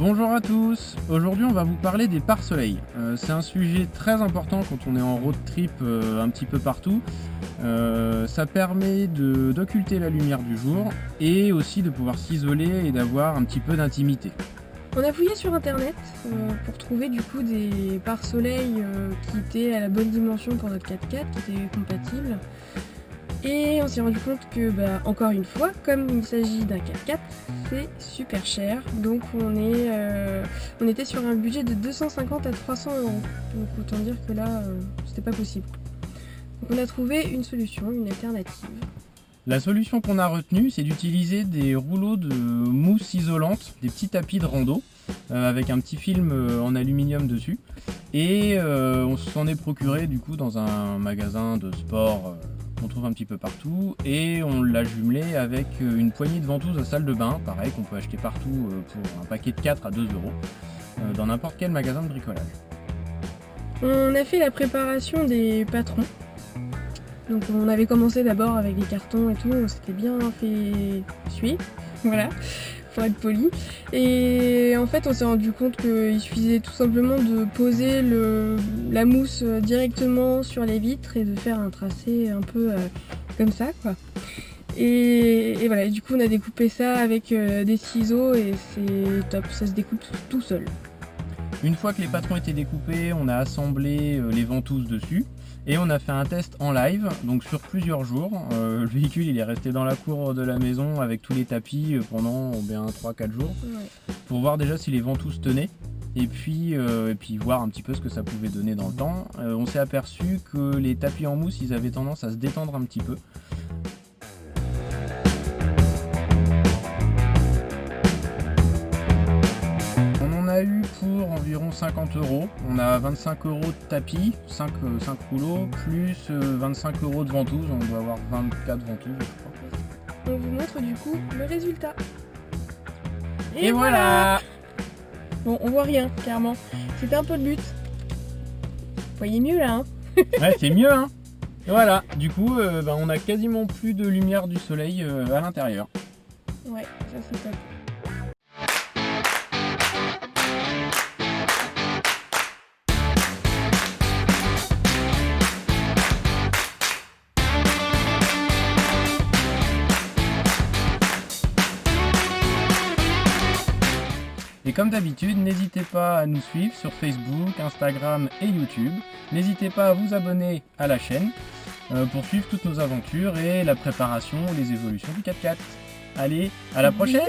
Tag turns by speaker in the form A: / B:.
A: Bonjour à tous, aujourd'hui on va vous parler des pare-soleil. C'est un sujet très important quand on est en road trip un petit peu partout. Ça permet d'occulter la lumière du jour et aussi de pouvoir s'isoler et d'avoir un petit peu d'intimité.
B: On a fouillé sur internet pour trouver du coup des pare-soleil qui étaient à la bonne dimension pour notre 4x4, qui étaient compatibles. Et on s'est rendu compte que, encore une fois, comme il s'agit d'un 4x4, c'est super cher. Donc on était sur un budget de 250 à 300 euros. Donc autant dire que là, c'était pas possible. Donc on a trouvé une solution, une alternative.
A: La solution qu'on a retenue, c'est d'utiliser des rouleaux de mousse isolante, des petits tapis de rando, avec un petit film en aluminium dessus. Et on s'en est procuré du coup dans un magasin de sport qu'on trouve un petit peu partout. Et on l'a jumelé avec une poignée de ventouses à salle de bain, pareil, qu'on peut acheter partout pour un paquet de 4 à 2 euros, dans n'importe quel magasin de bricolage.
B: On a fait la préparation des patrons. Donc on avait commencé d'abord avec des cartons et tout, on s'était bien fait suer, voilà, pour être poli. Et en fait on s'est rendu compte qu'il suffisait tout simplement de poser la mousse directement sur les vitres et de faire un tracé un peu comme ça quoi. Et voilà, et du coup on a découpé ça avec des ciseaux et c'est top, ça se découpe tout seul.
A: Une fois que les patrons étaient découpés, on a assemblé les ventouses dessus et on a fait un test en live, donc sur plusieurs jours. Le véhicule il est resté dans la cour de la maison avec tous les tapis pendant bien 3-4 jours pour voir déjà si les ventouses tenaient et puis voir un petit peu ce que ça pouvait donner dans le temps. On s'est aperçu que les tapis en mousse ils avaient tendance à se détendre un petit peu. On a eu pour environ 50 euros. On a 25 euros de tapis, 5 rouleaux, plus 25 euros de ventouses. On doit avoir 24 ventouses, je crois.
B: On vous montre du coup le résultat.
A: Et voilà.
B: Bon, on voit rien, clairement. C'était un peu le but. Vous voyez mieux là, hein?
A: Ouais, c'est mieux, hein. Et voilà, du coup, on a quasiment plus de lumière du soleil à l'intérieur.
B: Ouais, ça c'est top.
A: Et comme d'habitude, n'hésitez pas à nous suivre sur Facebook, Instagram et YouTube. N'hésitez pas à vous abonner à la chaîne pour suivre toutes nos aventures et la préparation, les évolutions du 4x4. Allez, à la prochaine!